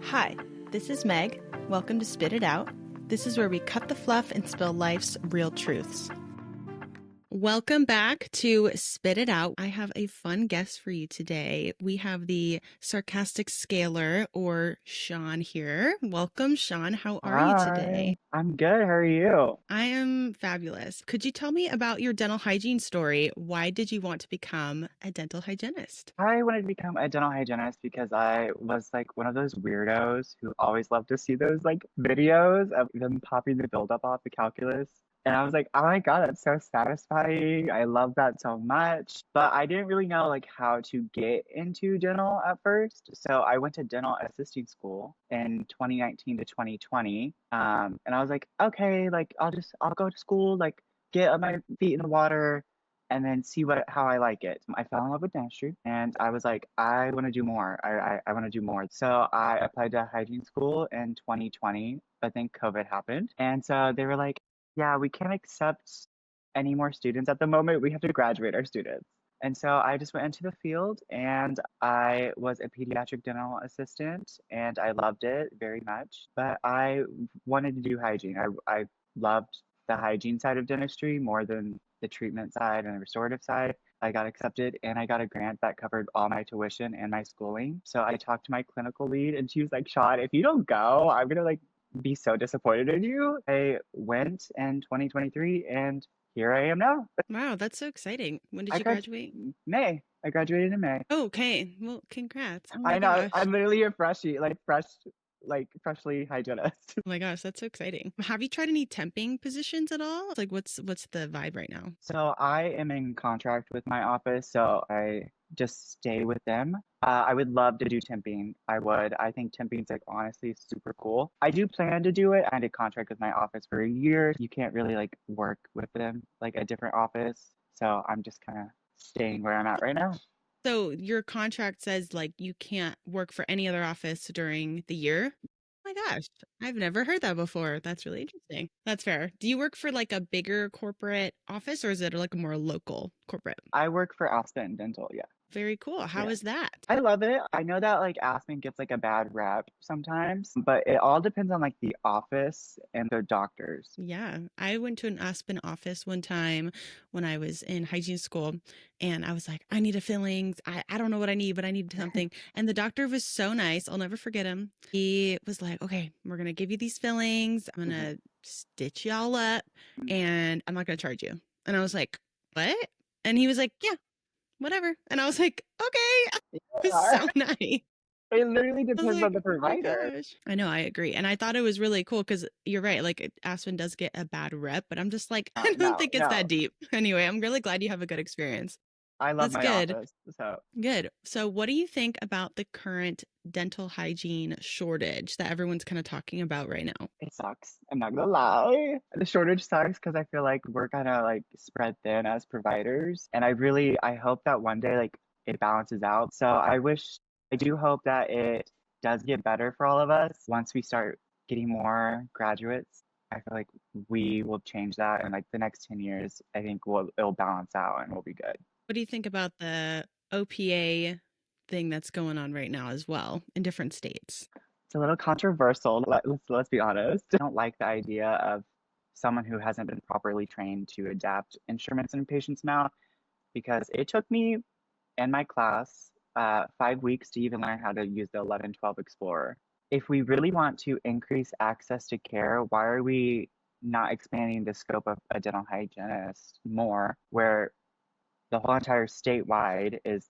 Hi, this is Meg. Welcome to Spit It Out. This is where we cut the fluff and spill life's real truths. Welcome back to Spit It Out. I have a fun guest for you today. We have the Sarcastic Scaler, or Shawn, here. Welcome, Shawn. How are you today? I'm good. How are you? I am fabulous. Could you tell me about your dental hygiene story? Why did you want to become a dental hygienist? I wanted to become a dental hygienist because I was like one of those weirdos who always loved to see those like videos of them popping the buildup off the calculus. And I was like, oh my God, that's so satisfying. I love that so much. But I didn't really know like how to get into dental at first. So I went to dental assisting school in 2019 to 2020. And I was like, okay, like I'll go to school, like get my feet in the water and then see how I like it. I fell in love with dentistry and I was like, I want to do more. I want to do more. So I applied to hygiene school in 2020, but then COVID happened. And so they were like, yeah, we can't accept any more students at the moment. We have to graduate our students. And so I just went into the field and I was a pediatric dental assistant and I loved it very much. But I wanted to do hygiene. I loved the hygiene side of dentistry more than the treatment side and the restorative side. I got accepted and I got a grant that covered all my tuition and my schooling. So I talked to my clinical lead and she was like, Shawn, if you don't go, I'm gonna like be so disappointed in you. I went in 2023 and here I am now. Wow, that's so exciting. When did I you grad graduate? May. I graduated in May. Oh, okay. Well, congrats. Oh my I know. gosh. I'm literally a freshie, freshly hygienist. Oh my gosh, that's so exciting. Have you tried any temping positions at all? Like what's the vibe right now? So I am in contract with my office, so I just stay with them. I would love to do temping. I would. I think temping is like honestly super cool. I do plan to do it. I did contract with my office for a year. You can't really like work with them like a different office. So I'm just kind of staying where I'm at right now. So your contract says like you can't work for any other office during the year? Oh my gosh, I've never heard that before. That's really interesting. That's fair. Do you work for like a bigger corporate office or is it like a more local corporate? I work for Aspen Dental. Yeah. Very cool. How Yeah. is that? I love it. I know that like Aspen gets like a bad rep sometimes, but it all depends on like the office and the doctors. Yeah, I went to an Aspen office one time when I was in hygiene school, and I was like, I need a fillings. I don't know what I need, but I need something. And the doctor was so nice. I'll never forget him. He was like, okay, we're going to give you these fillings. I'm going Mhm. to stitch y'all up, and I'm not going to charge you. And I was like, what? And he was like, yeah, whatever. And I was like, okay. It was Yeah. so nice. It literally I was depends on like, the "Oh my provider. gosh." I know, I agree, and I thought it was really cool because you're right, like, Aspen does get a bad rep, but I'm just like, I don't No, think it's that no. deep. Anyway, I'm really glad you have a good experience. I love That's my good. office. So Good. So what do you think about the current dental hygiene shortage that everyone's kinda talking about right now? it sucks. I'm not gonna lie. The shortage sucks because I feel like we're kind of like spread thin as providers. And I hope that one day like it balances out. So I do hope that it does get better for all of us once we start getting more graduates. I feel like we will change that in like the next 10 years. I think it'll balance out and we'll be good. What do you think about the OPA thing that's going on right now as well in different states? It's a little controversial. Let's be honest. I don't like the idea of someone who hasn't been properly trained to adapt instruments in a patient's mouth because it took me in my class 5 weeks to even learn how to use the 1112 Explorer. If we really want to increase access to care, why are we not expanding the scope of a dental hygienist more, where the whole entire statewide is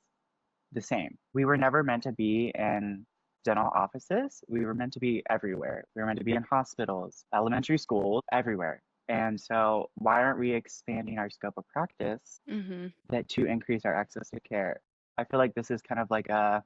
the same? We were never meant to be in dental offices. We were meant to be everywhere. We were meant to be in hospitals, elementary schools, everywhere. And so, why aren't we expanding our scope of practice Mhm. that to increase our access to care? I feel like this is kind of like a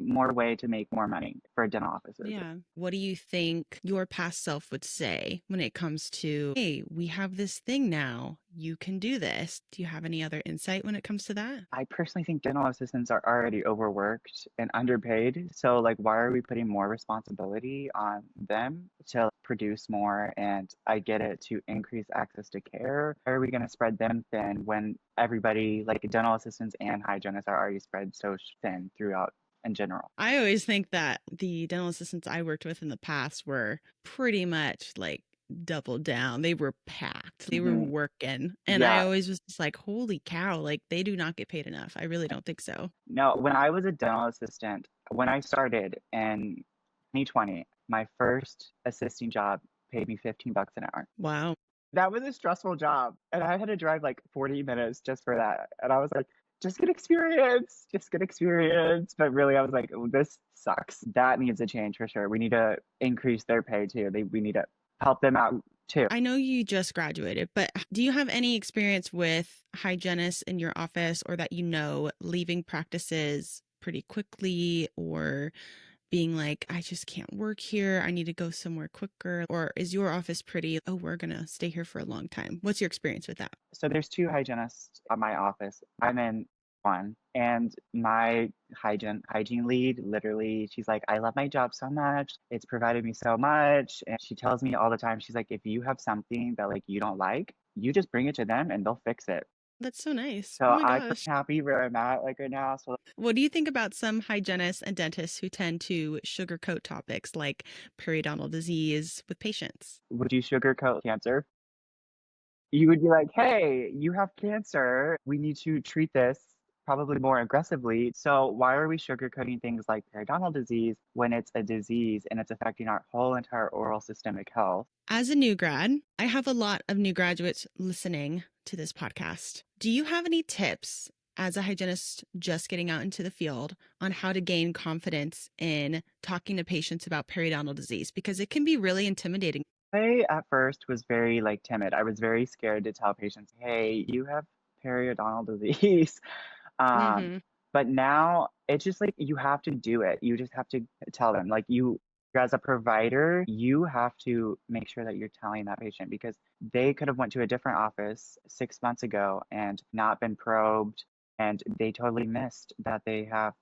more way to make more money for dental offices. Yeah. What do you think your past self would say when it comes to, hey, we have this thing now. You can do this. Do you have any other insight when it comes to that? I personally think dental assistants are already overworked and underpaid. So, like, why are we putting more responsibility on them to produce more? And I get it, to increase access to care. How are we going to spread them thin when everybody, like dental assistants and hygienists, are already spread so thin throughout in general. I always think that the dental assistants I worked with in the past were pretty much like double down. They were packed. They were Hmm. working. And I Yeah. always was just like, holy cow, like they do not get paid enough. I really don't think so. No, when I was a dental assistant, when I started in 2020, my first assisting job paid me 15 bucks an hour. Wow. That was a stressful job. And I had to drive like 40 minutes just for that. And I was like, just get experience, just get experience. But really, I was like, "Oh, this sucks. That needs a change for sure. We need to increase their pay too. We need to help them out too." I know you just graduated, but do you have any experience with hygienists in your office or that you know leaving practices pretty quickly or being like, I just can't work here. I need to go somewhere quicker? Or is your office pretty, oh, we're going to stay here for a long time? What's your experience with that? So there's two hygienists at my office. I'm in one, and my hygiene lead, literally, she's like, I love my job so much. It's provided me so much. And she tells me all the time, she's like, if you have something that like you don't like, you just bring it to them and they'll fix it. That's so nice. Oh So my I'm gosh. happy where I'm at like right now. So What do you think about some hygienists and dentists who tend to sugarcoat topics like periodontal disease with patients? would you sugarcoat cancer? You would be like, hey, you have cancer. We need to treat this probably more aggressively. So why are we sugarcoating things like periodontal disease when it's a disease and it's affecting our whole entire oral systemic health? As a new grad, I have a lot of new graduates listening to this podcast. Do you have any tips as a hygienist just getting out into the field on how to gain confidence in talking to patients about periodontal disease? Because it can be really intimidating. I at first was very like timid. I was very scared to tell patients, hey, you have periodontal disease. Um, Mm-hmm. but now it's just like you have to do it. You just have to tell them. Like you, as a provider, you have to make sure that you're telling that patient because they could have went to a different office 6 months ago and not been probed, and they totally missed that they have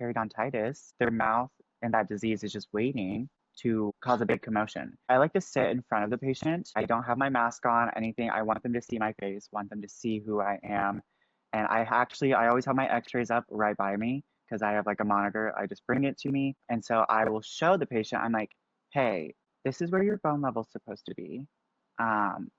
periodontitis. Their mouth and that disease is just waiting to cause a big commotion. I like to sit in front of the patient. I don't have my mask on, anything. I want them to see my face, want them to see who I am. And I always have my x-rays up right by me because I have like a monitor. I just bring it to me. And so I will show the patient, I'm like, hey, this is where your bone level's supposed to be. Um,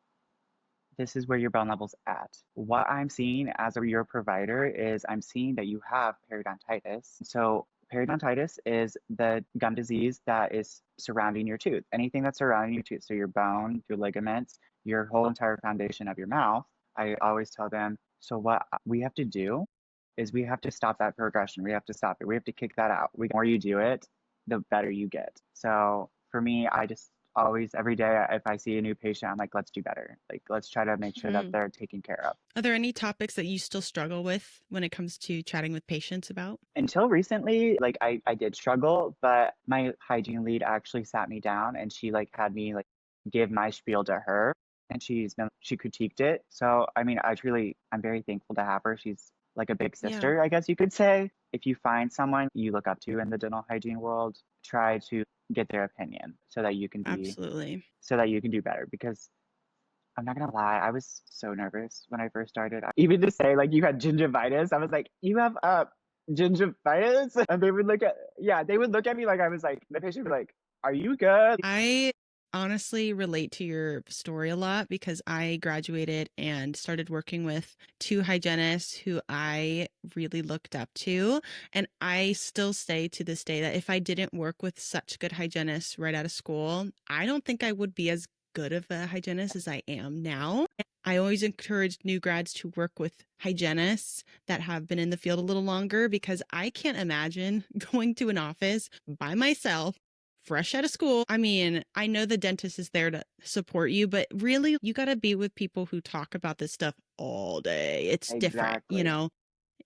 this is where your bone level's at. What I'm seeing as your provider is I'm seeing that you have periodontitis. So periodontitis is the gum disease that is surrounding your tooth. Anything that's surrounding your tooth, so your bone, your ligaments, your whole entire foundation of your mouth. I always tell them, so what we have to do is we have to stop that progression. We have to stop it. We have to kick that out. The more you do it, the better you get. So for me, I just always, every day, if I see a new patient, I'm like, let's do better. Like, let's try to make sure that Mm. they're taken care of. Are there any topics that you still struggle with when it comes to chatting with patients about? Until recently, like I did struggle, but my hygiene lead actually sat me down and she like had me like give my spiel to her and she critiqued it. So I mean, I'm very thankful to have her. She's like a big Yeah, sister, I guess you could say. If you find someone you look up to in the dental hygiene world, try to get their opinion absolutely. so that you can do better because I'm not gonna lie, I was so nervous when I first started. Even to say like you had gingivitis, I was like, you have gingivitis? And they would look at me like I was like the patient would be like, are you good? I honestly relate to your story a lot because I graduated and started working with two hygienists who I really looked up to. And I still say to this day that if I didn't work with such good hygienists right out of school, I don't think I would be as good of a hygienist as I am now. I always encourage new grads to work with hygienists that have been in the field a little longer because I can't imagine going to an office by myself fresh out of school. I mean, I know the dentist is there to support you, but really, you got to be with people who talk about this stuff all day. It's different, you Exactly. know?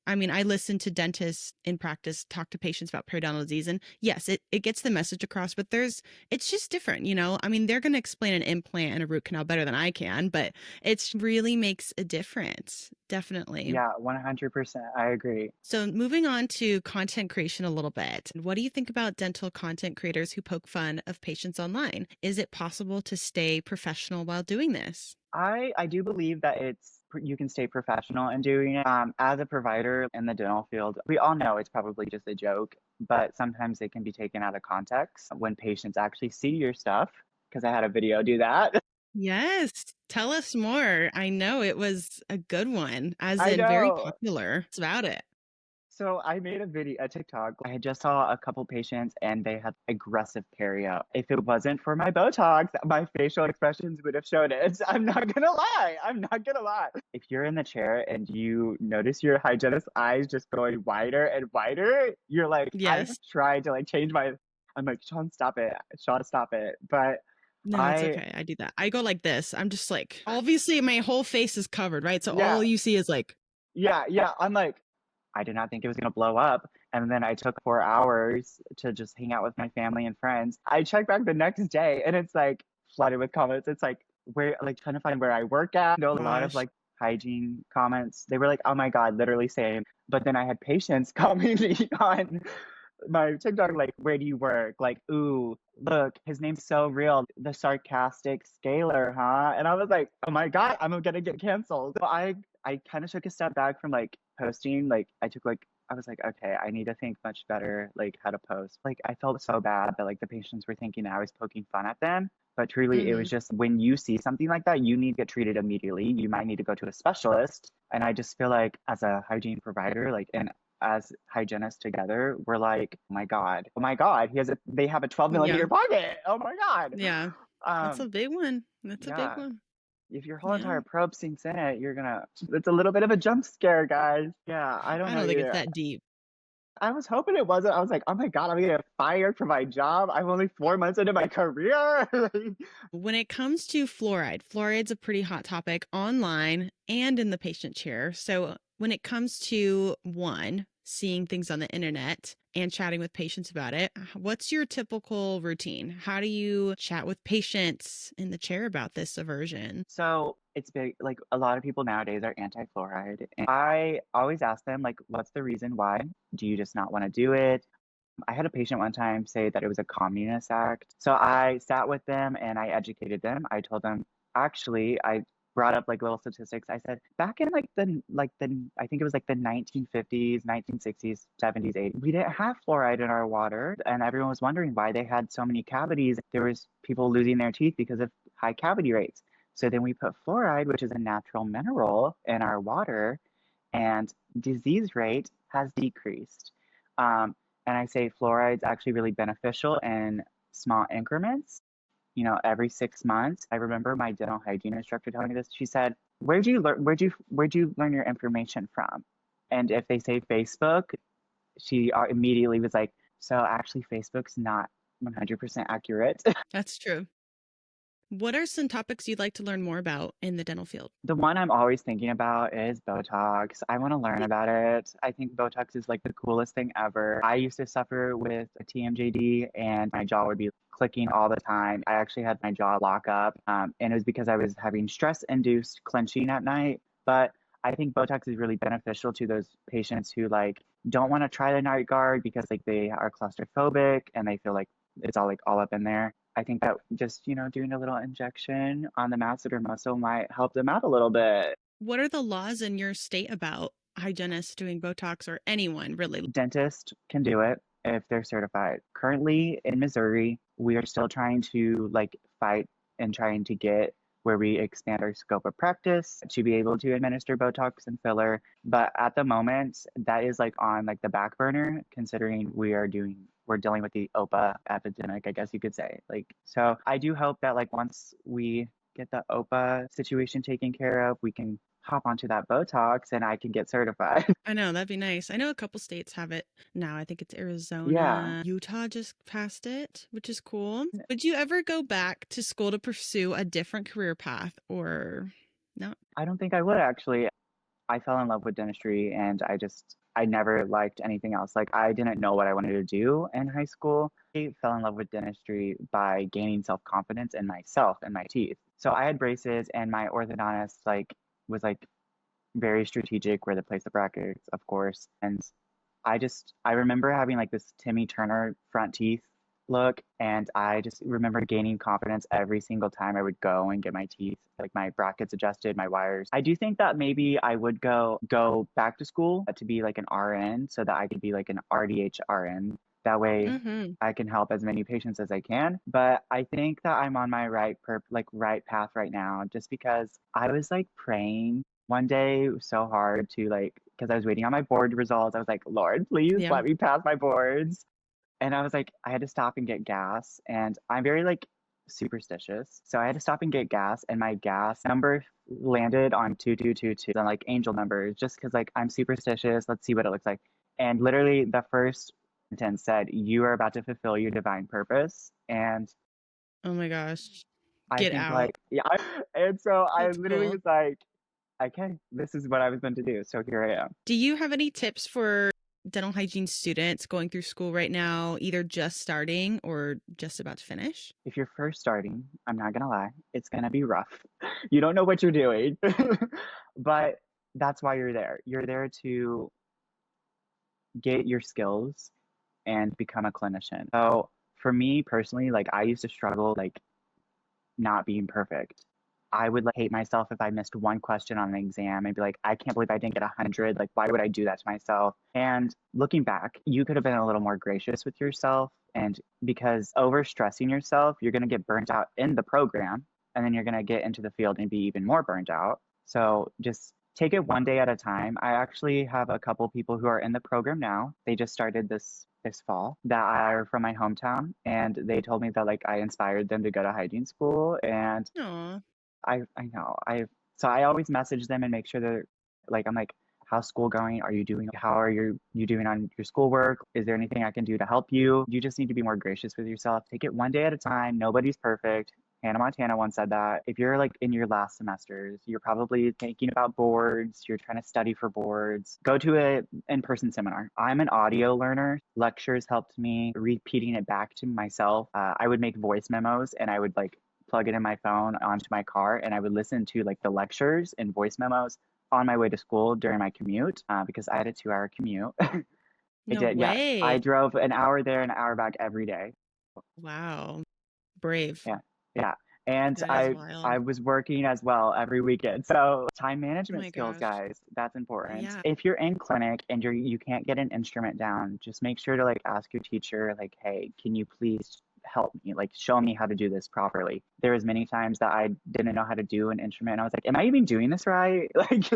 I mean, I listen to dentists in practice talk to patients about periodontal disease, and yes, it gets the message across, but it's just different, you know? I mean, they're going to explain an implant and a root canal better than I can, but it really makes a difference. Definitely. Yeah, 100%. I agree. So, moving on to content creation a little bit. What do you think about dental content creators who poke fun of patients online? Is it possible to stay professional while doing this? I do believe that it's you can stay professional in doing it. As a provider in the dental field, we all know it's probably just a joke, but sometimes it can be taken out of context when patients actually see your stuff. Because I had a video do that. Yes. Tell us more. I know it was a good one, as I in very know. popular. It's about it. So I made a TikTok. I had just saw a couple patients and they had aggressive perio. If it wasn't for my Botox, my facial expressions would have showed it. I'm not gonna lie. I'm not gonna lie. If you're in the chair and you notice your hygienist's eyes just going wider and wider, you're like, I Yes. tried to like change my. I'm like, Shawn, stop it. Shawn, stop it. But No, it's I, okay. I do that. I go like this. I'm just like, obviously, my whole face is covered, right? So yeah, all you see is like, yeah. I'm like, I did not think it was gonna blow up. And then I took 4 hours to just hang out with my family and friends. I checked back the next day and it's like flooded with comments. It's like where like trying to find where I work at. You know, a lot of gosh. like hygiene comments. They were like, oh my God, literally same. But then I had patients commenting on my TikTok, like, where do you work? Like, ooh, look, his name's so real. The sarcastic scaler, huh? And I was like, oh my God, I'm gonna get canceled. So I kind of took a step back from like posting. Like I was like, okay, I need to think much better, like how to post. Like I felt so bad that like the patients were thinking that I was poking fun at them. But truly, it was Hmm. just when you see something like that, you need to get treated immediately. You might need to go to a specialist. And I just feel like as a hygiene provider, like, and as hygienists together, we're like, oh my God, they have a 12 Yeah. millimeter pocket. Oh my God. Yeah. That's a Um, big one. That's a big yeah. one. If your whole Yeah. entire probe sinks in it, it's a little bit of a jump scare, guys. Yeah, I don't I know don't think it's you. that deep. I was hoping it wasn't. I was like, oh my God, I'm gonna get fired from my job. I'm only 4 months into my career. When it comes to fluoride, fluoride's a pretty hot topic online and in the patient chair. So when it comes to one, seeing things on the internet and chatting with patients about it, what's your typical routine? How do you chat with patients in the chair about this aversion? So it's big, like a lot of people nowadays are anti-fluoride. And I always ask them, like, what's the reason why? Do you just not want to do it? I had a patient one time say that it was a communist act. So I sat with them and I educated them. I told them, actually, I brought up like little statistics. I said, back in I think it was like the 1950s, 1960s, 70s, 80s, we didn't have fluoride in our water. And everyone was wondering why they had so many cavities. There was people losing their teeth because of high cavity rates. So then we put fluoride, which is a natural mineral, in our water, and disease rate has decreased. And I say fluoride's actually really beneficial in small increments, every 6 months. I remember my dental hygiene instructor telling me this. She said, where'd you learn your information from? And if they say Facebook, she immediately was like, so actually Facebook's not 100% accurate. That's true. What are some topics you'd like to learn more about in the dental field? The one I'm always thinking about is Botox. I want to learn about it. I think Botox is like the coolest thing ever. I used to suffer with a TMJD and my jaw would be clicking all the time. I actually had my jaw lock up, and it was because I was having stress-induced clenching at night. But I think Botox is really beneficial to those patients who like don't want to try the night guard because like they are claustrophobic and they feel like it's all up in there. I think that just, doing a little injection on the masseter muscle might help them out a little bit. What are the laws in your state about hygienists doing Botox or anyone really? Dentist can do it if they're certified. Currently in Missouri, we are still trying to like fight and trying to get where we expand our scope of practice to be able to administer Botox and filler. But at the moment, that is like on like the back burner, considering we're dealing with the OPA epidemic, I guess you could say. Like, so I do hope that like once we get the OPA situation taken care of, we can hop onto that Botox and I can get certified. I know, that'd be nice. I know a couple states have it now. I think it's Yeah. Arizona. Utah just passed it, which is cool. Would you ever go back to school to pursue a different career path or no? I don't think I would actually. I fell in love with dentistry and I never liked anything else. Like I didn't know what I wanted to do in high school. I fell in love with dentistry by gaining self-confidence in myself and my teeth. So I had braces and my orthodontist like was like very strategic where to place the brackets, of course. And I remember having like this Timmy Turner front teeth look. And I just remember gaining confidence every single time I would go and get my teeth, like my brackets adjusted, my wires. I do think that maybe I would go back to school to be like an RN so that I could be like an RDH RN. That way Mm-hmm. I can help as many patients as I can. But I think that I'm on my right path right now just because I was like praying one day so hard to like because I was waiting on my board results. I was like, Lord, please Yeah. let me pass my boards. And I was like, I had to stop and get gas. And I'm very like superstitious. So I had to stop and get gas, and my gas number landed on 2222 on like angel numbers just because like I'm superstitious. Let's see what it looks like. And literally the first sentence said, you are about to fulfill your divine purpose. And Oh my gosh. I Get think out. like, yeah. And so I That's literally cool. was like, okay, this is what I was meant to do. So here I am. Do you have any tips for dental hygiene students going through school right now, either just starting or just about to finish? If you're first starting, I'm not gonna lie, it's gonna be rough. You don't know what you're doing, but that's why you're there. You're there to get your skills and become a clinician. So for me personally, like I used to struggle like not being perfect. I would like hate myself if I missed one question on an exam and be like, I can't believe I didn't get 100. Like, why would I do that to myself? And looking back, you could have been a little more gracious with yourself. And because overstressing yourself, you're going to get burnt out in the program. And then you're going to get into the field and be even more burnt out. So just take it one day at a time. I actually have a couple people who are in the program now. They just started this fall that are from my hometown, and they told me that like I inspired them to go to hygiene school. And Aw. I know. I always message them and make sure they're like I'm like, how's school going? Are you doing how are you doing on your schoolwork? Is there anything I can do to help you? You just need to be more gracious with yourself. Take it one day at a time. Nobody's perfect. Hannah Montana once said that. If you're like in your last semesters, you're probably thinking about boards, you're trying to study for boards, go to a in-person seminar. I'm an audio learner. Lectures helped me repeating it back to myself. I would make voice memos and I would like plug it in my phone onto my car and I would listen to like the lectures and voice memos on my way to school during my commute because I had a 2 hour commute. I No did, yeah. I way. drove an hour there, an hour back every day. Wow. Brave. Yeah, yeah. And That is I wild. was working as well every weekend. So time Oh management my skills, gosh. guys, that's important. Yeah. If you're in clinic and you can't get an instrument down, just make sure to like ask your teacher, like, hey, can you please help me? Like show me how to do this properly. There was many times that I didn't know how to do an instrument. And I was like, am I even doing this right? Like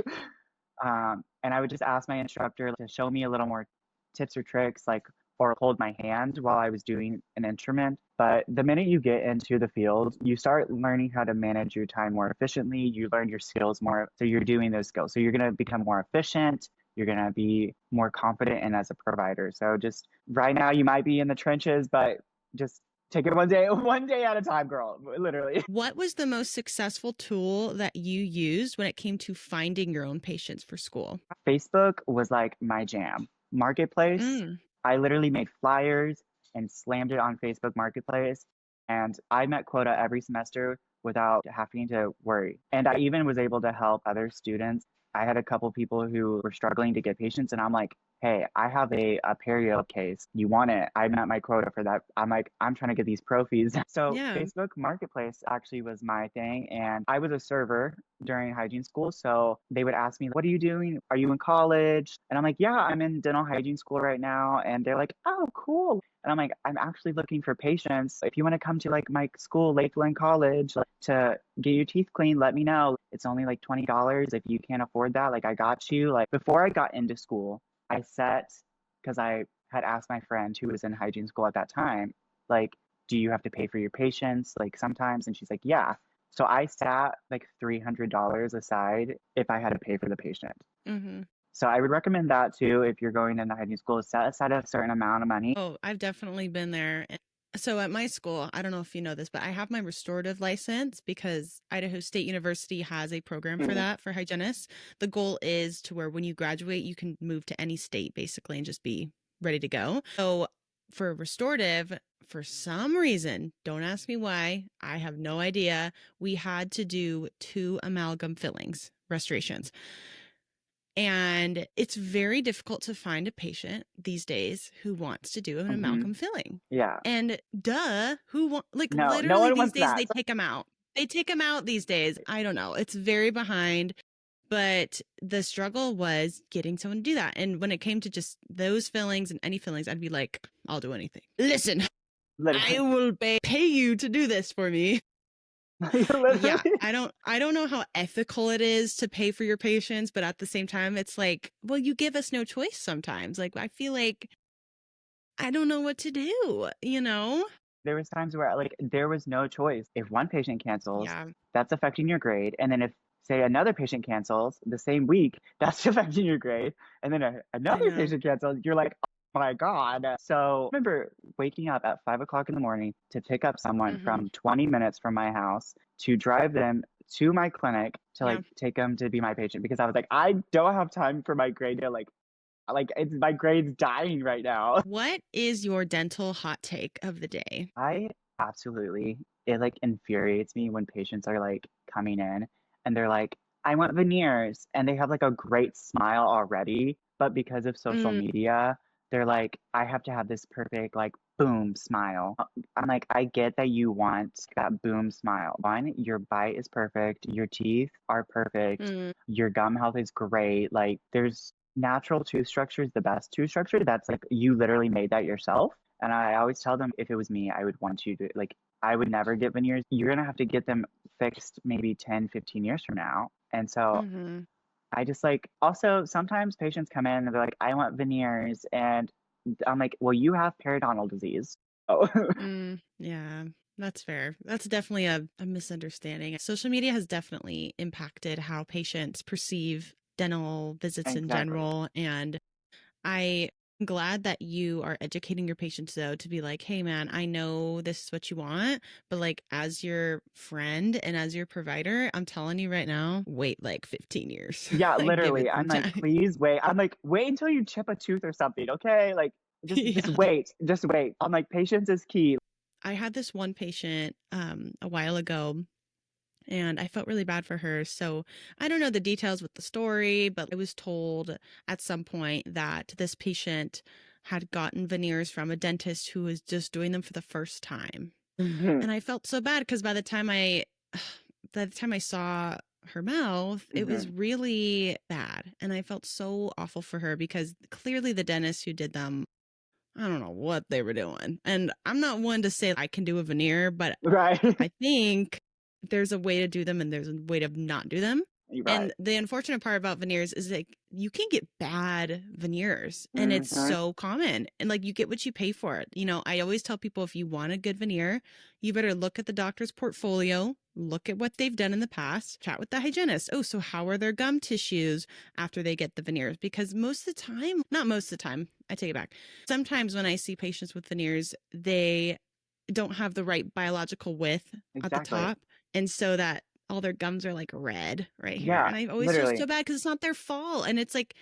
and I would just ask my instructor to show me a little more tips or tricks, like, or hold my hand while I was doing an instrument. But the minute you get into the field, you start learning how to manage your time more efficiently. You learn your skills more. So you're doing those skills. So you're going to become more efficient. You're going to be more confident and as a provider. So just right now, you might be in the trenches, but just take it one day at a time, girl, literally. What was the most successful tool that you used when it came to finding your own patients for school? Facebook was like my jam. Marketplace, Mm. I literally made flyers and slammed it on Facebook Marketplace. And I met quota every semester without having to worry. And I even was able to help other students. I had a couple people who were struggling to get patients, and I'm like, hey, I have a perio case. You want it? I met my quota for that. I'm like, I'm trying to get these pro fees. So Yeah. Facebook Marketplace actually was my thing. And I was a server during hygiene school. So they would ask me, what are you doing? Are you in college? And I'm like, yeah, I'm in dental hygiene school right now. And they're like, oh, cool. And I'm like, I'm actually looking for patients. If you want to come to like my school, Lakeland College, like, to get your teeth cleaned, let me know. It's only like $20 if you can't afford that. Like, I got you. Like, before I got into school, I set, because I had asked my friend who was in hygiene school at that time, like, do you have to pay for your patients? Like, sometimes. And she's like, yeah. So I sat like $300 aside if I had to pay for the patient. Mm-hmm. So I would recommend that too if you're going into hygiene school, set aside a certain amount of money. Oh, I've definitely been there. So at my school, I don't know if you know this, but I have my restorative license because Idaho State University has a program for that for hygienists. The goal is to where when you graduate, you can move to any state basically and just be ready to go. So for restorative, for some reason, don't ask me why, I have no idea, we had to do 2 amalgam fillings, restorations. And it's very difficult to find a patient these days who wants to do an Hmm. amalgam filling. Yeah. And duh, who want, like No, no literally one these wants days that. they take them out. They take them out these days. I don't know. It's very behind. But the struggle was getting someone to do that. And when it came to just those fillings and any fillings, I'd be like, I'll do anything. Listen, I Literally. will pay you to do this for me. Yeah, Literally. I don't know how ethical it is to pay for your patients, but at the same time it's like, well, you give us no choice sometimes. Like I feel like I don't know what to do, you know? There was times where like there was no choice. If one patient cancels, Yeah, that's affecting your grade. And then if say another patient cancels the same week, that's affecting your grade. And then I another know. patient cancels, you're like, oh my God. So I remember waking up at 5 o'clock in the morning to pick up someone Hmm. from 20 minutes from my house to drive them to my clinic to Yeah. like take them to be my patient because I was like, I don't have time for my grade to like it's my grade's dying right now. What is your dental hot take of the day? I absolutely, it like infuriates me when patients are like coming in and they're like, I want veneers. And they have like a great smile already. But because of social Mm, media, they're like, I have to have this perfect, like, boom smile. I'm like, I get that you want that boom smile. One, your bite is perfect, your teeth are perfect, mm, your gum health is great. Like, there's natural tooth structure is the best tooth structure. That's like, you literally made that yourself. And I always tell them if it was me, I would want you to like I would never get veneers. You're gonna have to get them fixed maybe 10, 15 years from now. And so hmm. I just like also sometimes patients come in and they're like, I want veneers and I'm like, well, you have periodontal disease. Oh. Yeah, that's fair. That's definitely a misunderstanding. Social media has definitely impacted how patients perceive dental visits in Exactly. general. And I'm glad that you are educating your patients, though, to be like, hey, man, I know this is what you want, but like, as your friend and as your provider, I'm telling you right now, wait like 15 years. Yeah, Like, give literally. it some I'm like, time. please wait. I'm like, wait until you chip a tooth or something, okay? Like just Yeah. wait. Just wait. I'm like, patience is key. I had this one patient a while ago and I felt really bad for her. So I don't know the details with the story, but I was told at some point that this patient had gotten veneers from a dentist who was just doing them for the first time. Hmm. And I felt so bad because by the time I saw her mouth, it was Hmm. really bad. And I felt so awful for her because clearly the dentist who did them, I don't know what they were doing. And I'm not one to say I can do a veneer, but Right. I think there's a way to do them and there's a way to not do them. You're right. And the unfortunate part about veneers is like you can get bad veneers and it's Hmm. so common. And like you get what you pay for it. You know, I always tell people if you want a good veneer, you better look at the doctor's portfolio, look at what they've done in the past, chat with the hygienist. Oh, so how are their gum tissues after they get the veneers? Because most of the time, not most of the time, I take it back. Sometimes when I see patients with veneers, they don't have the right biological width at the Exactly. top. And so that all their gums are like red right here. Yeah, And I always feel so literally. bad because it's not their fault. And it's like,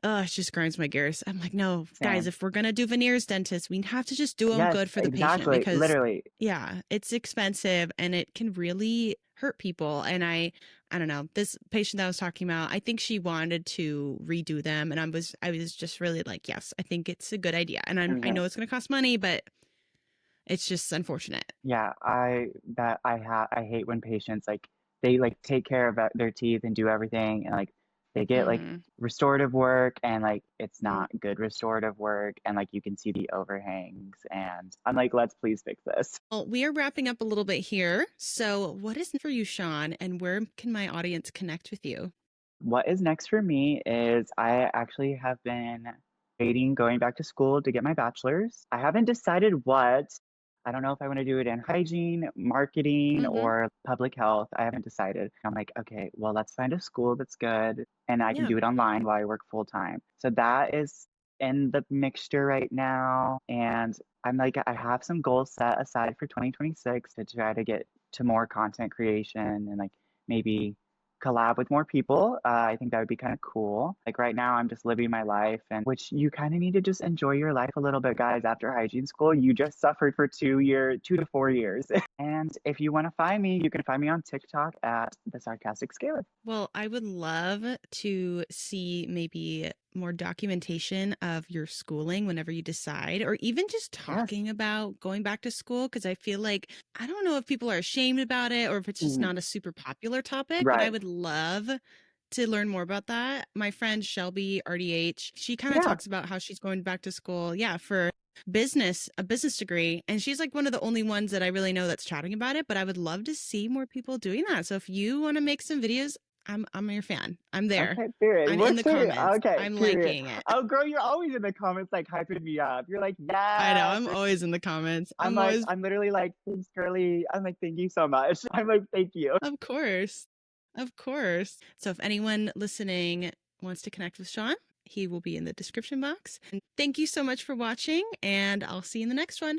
oh, it just grinds my gears. I'm like, no, guys, Same. if we're going to do veneers, dentists, we have to just do them Yes, good for the patient exactly. because, Literally. yeah, it's expensive and it can really hurt people. And I don't know, this patient that I was talking about, I think she wanted to redo them. And I was just really like, yes, I think it's a good idea. And I Hmm. know it's going to cost money, but it's just unfortunate. Yeah, I hate when patients like they like take care of their teeth and do everything and like they get like Hmm. restorative work and like it's not good restorative work and like you can see the overhangs and I'm like, let's please fix this. Well, we are wrapping up a little bit here. So, what is for you, Shawn, and where can my audience connect with you? What is next for me is I actually have been dating going back to school to get my bachelor's. I haven't decided what. I don't know if I want to do it in hygiene, marketing, Hmm. or public health. I haven't decided. I'm like, okay, well, let's find a school that's good and I can Yeah. do it online while I work full time. So that is in the mixture right now. And I'm like, I have some goals set aside for 2026 to try to get to more content creation and like maybe collab with more people. I think that would be kind of cool. Like right now, I'm just living my life, and which you kind of need to just enjoy your life a little bit, guys. After hygiene school, you just suffered for 2 to 4 years. And if you want to find me, you can find me on TikTok at the Sarcastic Scaler. Well, I would love to see maybe more documentation of your schooling whenever you decide, or even just Yes. talking about going back to school. Cause I feel like, I don't know if people are ashamed about it or if it's just Mhm. not a super popular topic, but I Right. would love to learn more about that. My friend Shelby, RDH, she kind of Yeah. talks about how she's going back to school, yeah, for business, a business degree. And she's like one of the only ones that I really know that's chatting about it, but I would love to see more people doing that. So if you want to make some videos, I'm your fan. I'm there. Okay, period. I'm We're in the serious. comments. Okay, I'm period. liking it. Oh, girl, you're always in the comments, like hyping me up. You're like, I know. yes. I'm always in the comments. I'm I'm like, always, I'm literally like, thanks, girly. I'm like, thank you so much. I'm like, thank you. of course. Of course. So if anyone listening wants to connect with Shawn, he will be in the description box. And thank you so much for watching, and I'll see you in the next one.